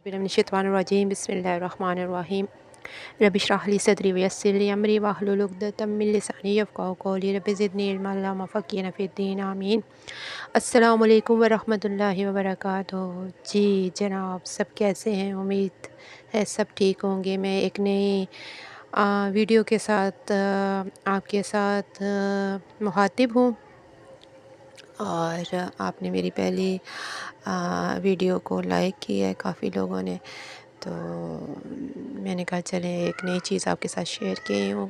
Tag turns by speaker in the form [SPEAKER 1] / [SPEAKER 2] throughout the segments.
[SPEAKER 1] मिनश्शैतानिर्रजीम बिस्मिल्लाहिर्रहमानिर्रहीम रब्बि इश्रह ली सदरी वयस्सिर ली अमरी वाहलुल उक़दतम मिन लिसानी यफ़क़हू क़ौली रब्बि ज़िदनी इल्मा अल्लाहुम्मा फ़क़्हिना फ़िद्दीन आमीन। अस्सलामु अलैकुम व रहमतुल्लाहि व बरकातुहू। जी जनाब, सब कैसे हैं? उम्मीद है सब ठीक होंगे। मैं एक नई वीडियो के साथ आपके साथ मुख़ातिब हूँ और आपने मेरी पहली वीडियो को लाइक किया है काफ़ी लोगों ने, तो मैंने कहा चलें एक नई चीज़ आपके साथ शेयर की हूँ।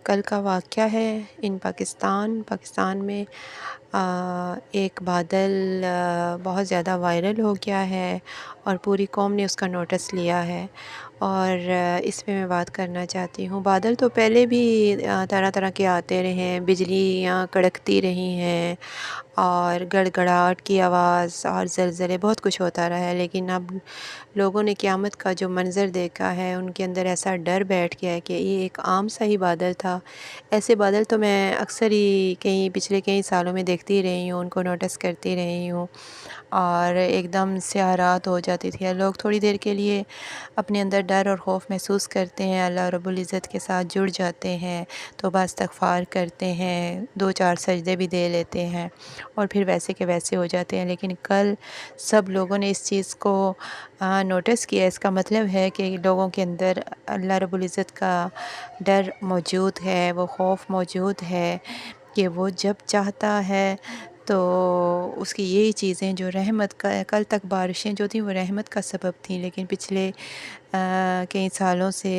[SPEAKER 1] कल का वाक़या है इन पाकिस्तान में एक बादल बहुत ज़्यादा वायरल हो गया है और पूरी कौम ने उसका नोटिस लिया है और इस पे मैं बात करना चाहती हूँ। बादल तो पहले भी तरह तरह के आते रहे हैं, बिजलियाँ कड़कती रही हैं और गड़गड़ाहट की आवाज़ और ज़लज़ले बहुत कुछ होता रहा है, लेकिन अब लोगों ने क़यामत का जो मंज़र देखा है उनके अंदर ऐसा डर बैठ गया है कि ये एक आम सा ही बादल था। ऐसे बादल तो मैं अक्सर ही पिछले कई सालों में देखती रही हूँ, उनको नोटिस करती रही हूँ और एकदम स्याह रात हो जाती थी। लोग थोड़ी देर के लिए अपने अंदर डर और ख़ौफ़ महसूस करते हैं, अल्लाह रब्बुल इज़्ज़त के साथ जुड़ जाते हैं, तौबा इस्तिग़फ़ार करते हैं, 2-4 सजदे भी दे लेते हैं और फिर वैसे के वैसे हो जाते हैं। लेकिन कल सब लोगों ने इस चीज़ को नोटिस किया। इसका मतलब है कि लोगों के अंदर अल्लाह रब्बुल इज़्ज़त का डर मौजूद है, वो ख़ौफ़ मौजूद है कि वो जब चाहता है तो उसकी यही चीज़ें जो रहमत का कल तक बारिशें जो थी वो रहमत का सबब थी, लेकिन पिछले कई सालों से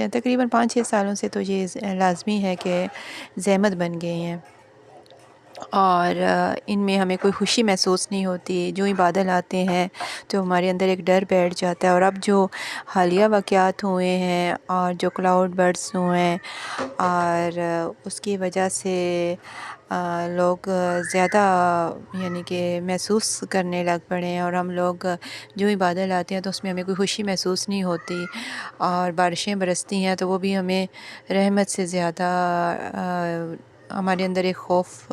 [SPEAKER 1] तकरीबन 5-6 सालों से तो ये लाज़मी है कि ज़हमत बन गई हैं और इनमें हमें कोई खुशी महसूस नहीं होती। जो ही बादल आते हैं तो हमारे अंदर एक डर बैठ जाता है। और अब जो हालिया वाक़यात हुए हैं और जो क्लाउड बर्स्ट हुए हैं और उसकी वजह से लोग ज़्यादा यानी कि महसूस करने लग पड़े हैं और हम लोग जो ही बादल आते हैं तो उसमें हमें कोई खुशी महसूस नहीं होती और बारिशें बरसती हैं तो वो भी हमें रहमत से ज़्यादा हमारे अंदर एक ख़ौफ़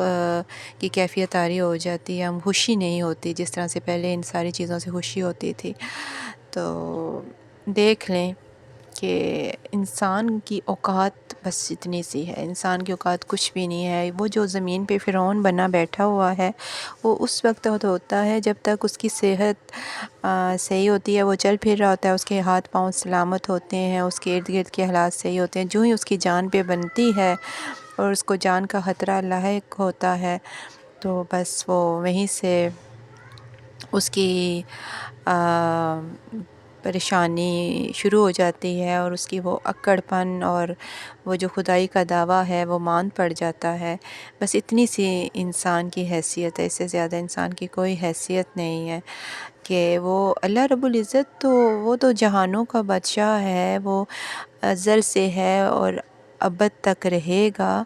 [SPEAKER 1] की कैफ़ियत तारी हो जाती है। हम खुशी नहीं होती जिस तरह से पहले इन सारी चीज़ों से खुशी होती थी। तो देख लें कि इंसान की औकात बस इतनी सी है, इंसान की औकात कुछ भी नहीं है। वो जो ज़मीन पे फ़िरौन बना बैठा हुआ है वो उस वक्त होता है जब तक उसकी सेहत सही होती है, वो चल फिर रहा होता है, उसके हाथ पाँव सलामत होते हैं, उसके इर्द गिर्द के हालात सही होते हैं। जो ही उसकी जान पे बनती है और उसको जान का ख़तरा लाहिक होता है तो बस वो वहीं से उसकी परेशानी शुरू हो जाती है और उसकी वो अक्कड़पन और वो जो खुदाई का दावा है वो मान पड़ जाता है। बस इतनी सी इंसान की हैसियत है, इससे ज़्यादा इंसान की कोई हैसियत नहीं है कि वो अल्लाह रब्बुल इज़्ज़त तो वो तो जहानों का बादशाह है, वो अज़ल से है और अबद तक रहेगा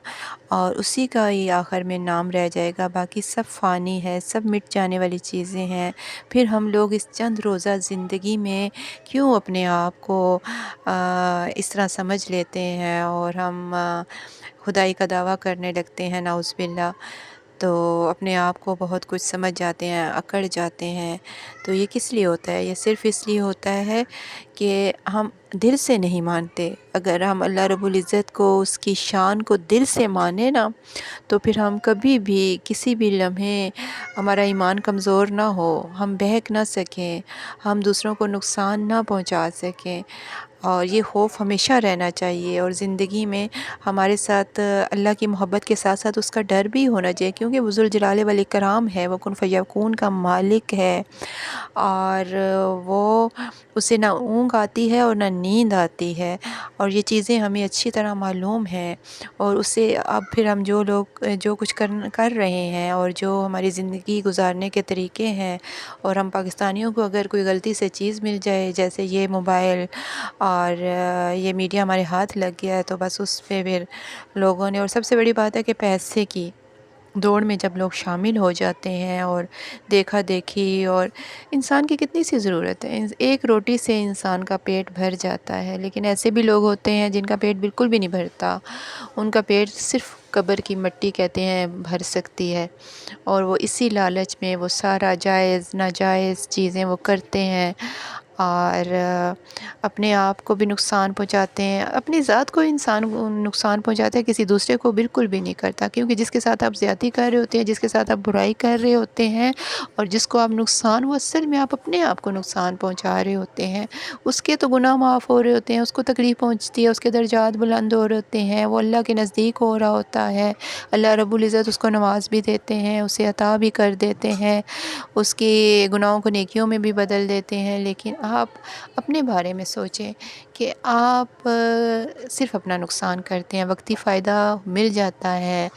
[SPEAKER 1] और उसी का ही आखिर में नाम रह जाएगा। बाकी सब फ़ानी है, सब मिट जाने वाली चीज़ें हैं। फिर हम लोग इस चंद रोज़ा ज़िंदगी में क्यों अपने आप को इस तरह समझ लेते हैं और हम खुदाई का दावा करने लगते हैं नाउज़ बिल्लाह। तो अपने आप को बहुत कुछ समझ जाते हैं, अकड़ जाते हैं। तो ये किस लिए होता है? ये सिर्फ़ इसलिए होता है कि हम दिल से नहीं मानते। अगर हम अल्लाह रब्बुल इज़्ज़त को, उसकी शान को दिल से माने ना तो फिर हम कभी भी किसी भी लम्हे हमारा ईमान कमज़ोर ना हो, हम बहक ना सकें, हम दूसरों को नुकसान ना पहुंचा सकें और ये ख़ौफ़ हमेशा रहना चाहिए। और ज़िंदगी में हमारे साथ अल्लाह की मोहब्बत के साथ साथ उसका डर भी होना चाहिए, क्योंकि वो ज़ुल जलाल वल इकराम है, वो कुन फ़यकून का मालिक है और वो उसे ना ऊँघ आती है और ना नींद आती है और ये चीज़ें हमें अच्छी तरह मालूम हैं। और उसे अब फिर हम जो लोग जो कुछ कर रहे हैं और जो हमारी ज़िंदगी गुजारने के तरीके हैं, और हम पाकिस्तानियों को अगर कोई गलती से चीज़ मिल जाए जैसे ये मोबाइल और ये मीडिया हमारे हाथ लग गया है तो बस उस पे फिर लोगों ने, और सबसे बड़ी बात है कि पैसे की दौड़ में जब लोग शामिल हो जाते हैं और देखा देखी, और इंसान की कितनी सी ज़रूरत है, एक रोटी से इंसान का पेट भर जाता है। लेकिन ऐसे भी लोग होते हैं जिनका पेट बिल्कुल भी नहीं भरता, उनका पेट सिर्फ़ قبر کی مٹی کہتے ہیں بھر سکتی ہے، اور وہ اسی لالچ میں وہ سارا جائز ناجائز چیزیں وہ کرتے ہیں، اور اپنے آپ کو بھی نقصان پہنچاتے ہیں، اپنی ذات کو انسان نقصان پہنچاتا ہے، کسی دوسرے کو بالکل بھی نہیں کرتا، کیونکہ جس کے ساتھ آپ زیادتی کر رہے ہوتے ہیں، جس کے ساتھ آپ برائی کر رہے ہوتے ہیں، اور جس کو آپ نقصان، وہ اصل میں آپ اپنے آپ کو نقصان پہنچا رہے ہوتے ہیں۔ اس کے تو گناہ معاف ہو رہے ہوتے ہیں، اس کو تکلیف پہنچتی ہے، اس کے درجات بلند ہو رہے ہوتے ہیں، وہ اللہ کے نزدیک ہو رہا ہوتا ہے، اللہ رب العزت اس کو نواز بھی دیتے ہیں، اسے عطا بھی کر دیتے ہیں، اس کی گناہوں کو نیکیوں میں بھی بدل دیتے ہیں۔ لیکن آپ اپنے بارے میں سوچیں کہ آپ صرف اپنا نقصان کرتے ہیں، وقتی فائدہ مل جاتا ہے،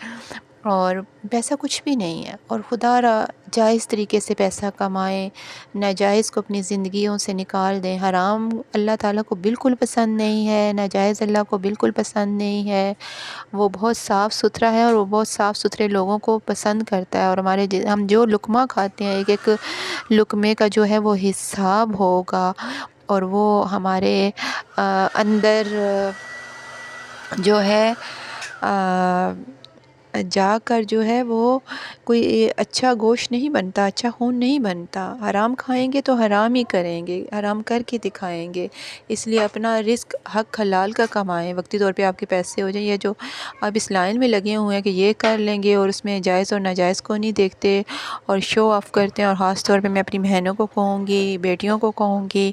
[SPEAKER 1] اور پیسہ کچھ بھی نہیں ہے، اور خدا را جائز طریقے سے پیسہ کمائیں، ناجائز کو اپنی زندگیوں سے نکال دیں۔ حرام اللہ تعالیٰ کو بالکل پسند نہیں ہے، ناجائز اللہ کو بالکل پسند نہیں ہے، وہ بہت صاف ستھرا ہے، اور وہ بہت صاف ستھرے لوگوں کو پسند کرتا ہے، اور ہم جو لقمہ کھاتے ہیں، ایک ایک لقمے کا جو ہے وہ حساب ہوگا، اور وہ ہمارے اندر جو ہے جا کر جو ہے وہ کوئی اچھا گوشت نہیں بنتا، اچھا خون نہیں بنتا۔ حرام کھائیں گے تو حرام ہی کریں گے، حرام کر کے دکھائیں گے۔ اس لیے اپنا رزق حق حلال کا کمائیں، وقتی طور پہ آپ کے پیسے ہو جائیں، یا جو آپ اس لائن میں لگے ہوئے ہیں کہ یہ کر لیں گے، اور اس میں جائز اور ناجائز کو نہیں دیکھتے، اور شو آف کرتے ہیں، اور خاص طور پہ میں اپنی بہنوں کو کہوں گی، بیٹیوں کو کہوں گی،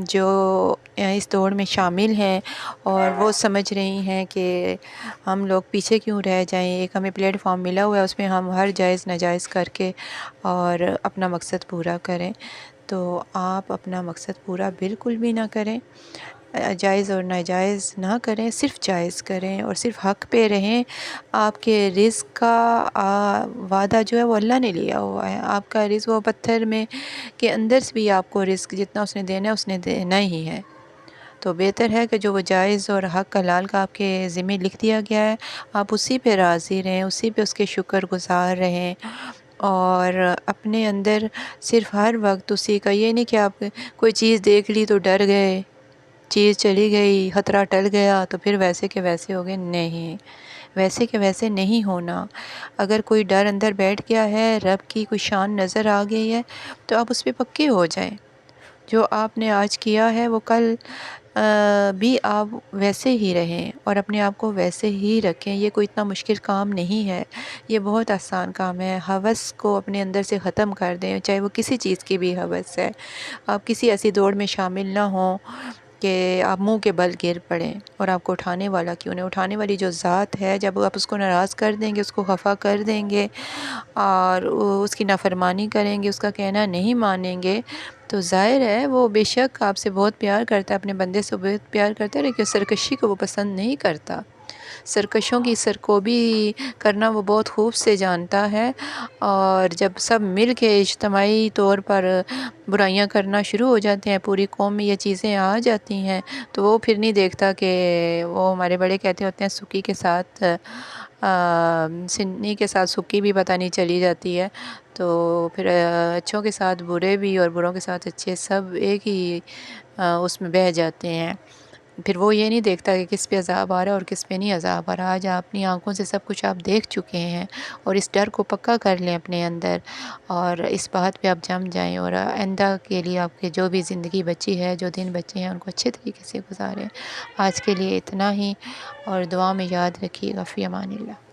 [SPEAKER 1] جو اس دوڑ میں شامل ہیں اور وہ سمجھ رہی ہیں کہ ہم لوگ پیچھے کیوں رہ جائیں، ایک ہمیں پلیٹ فارم ملا ہوا ہے، اس میں ہم ہر جائز ناجائز کر کے اور اپنا مقصد پورا کریں، تو آپ اپنا مقصد پورا بالکل بھی نہ کریں، جائز اور ناجائز نہ کریں، صرف جائز کریں، اور صرف حق پہ رہیں۔ آپ کے رزق کا وعدہ جو ہے وہ اللہ نے لیا ہوا ہے، آپ کا رزق وہ پتھر میں کے اندر سے بھی آپ کو رزق جتنا اس نے دینا ہے اس نے دینا ہی ہے، تو بہتر ہے کہ جو وہ جائز اور حق حلال کا آپ کے ذمہ لکھ دیا گیا ہے، آپ اسی پہ راضی رہیں، اسی پہ اس کے شکر گزار رہیں، اور اپنے اندر صرف ہر وقت اسی کا، یہ نہیں کہ آپ کوئی چیز دیکھ لی تو ڈر گئے، چیز چلی گئی، خطرہ ٹل گیا تو پھر ویسے کے ویسے ہو گئے، نہیں، ویسے کے ویسے نہیں ہونا۔ اگر کوئی ڈر اندر بیٹھ گیا ہے، رب کی کوئی شان نظر آ گئی ہے، تو آپ اس پہ پکے ہو جائیں، جو آپ نے آج کیا ہے وہ کل بھی آپ ویسے ہی رہیں، اور اپنے آپ کو ویسے ہی رکھیں، یہ کوئی اتنا مشکل کام نہیں ہے، یہ بہت آسان کام ہے۔ ہوس کو اپنے اندر سے ختم کر دیں، چاہے وہ کسی چیز کی بھی ہوس ہے، آپ کسی ایسی دوڑ میں شامل نہ ہوں کہ آپ منہ کے بل گر پڑیں، اور آپ کو اٹھانے والا کیوں نہیں، اٹھانے والی جو ذات ہے، جب آپ اس کو ناراض کر دیں گے، اس کو خفا کر دیں گے، اور اس کی نافرمانی کریں گے، اس کا کہنا نہیں مانیں گے، تو ظاہر ہے وہ بے شک آپ سے بہت پیار کرتا ہے، اپنے بندے سے بہت پیار کرتا ہے، لیکن سرکشی کو وہ پسند نہیں کرتا، سرکشوں کی سرکوبی کرنا وہ بہت خوب سے جانتا ہے، اور جب سب مل کے اجتماعی طور پر برائیاں کرنا شروع ہو جاتے ہیں، پوری قوم میں یہ چیزیں آ جاتی ہیں، تو وہ پھر نہیں دیکھتا کہ وہ ہمارے بڑے کہتے ہوتے ہیں سکی کے ساتھ سنی کے ساتھ سکی بھی پتہ نہیں چلی جاتی ہے، تو پھر اچھوں کے ساتھ برے بھی اور بروں کے ساتھ اچھے سب ایک ہی اس میں بہہ جاتے ہیں، پھر وہ یہ نہیں دیکھتا کہ کس پہ عذاب آ رہا ہے اور کس پہ نہیں عذاب آ رہا۔ آج آپ اپنی آنکھوں سے سب کچھ آپ دیکھ چکے ہیں، اور اس ڈر کو پکا کر لیں اپنے اندر، اور اس بات پہ آپ جم جائیں، اور آئندہ کے لیے آپ کے جو بھی زندگی بچی ہے، جو دن بچے ہیں، ان کو اچھے طریقے سے گزاریں۔ آج کے لیے اتنا ہی، اور دعا میں یاد رکھیے گا، فی امان اللہ۔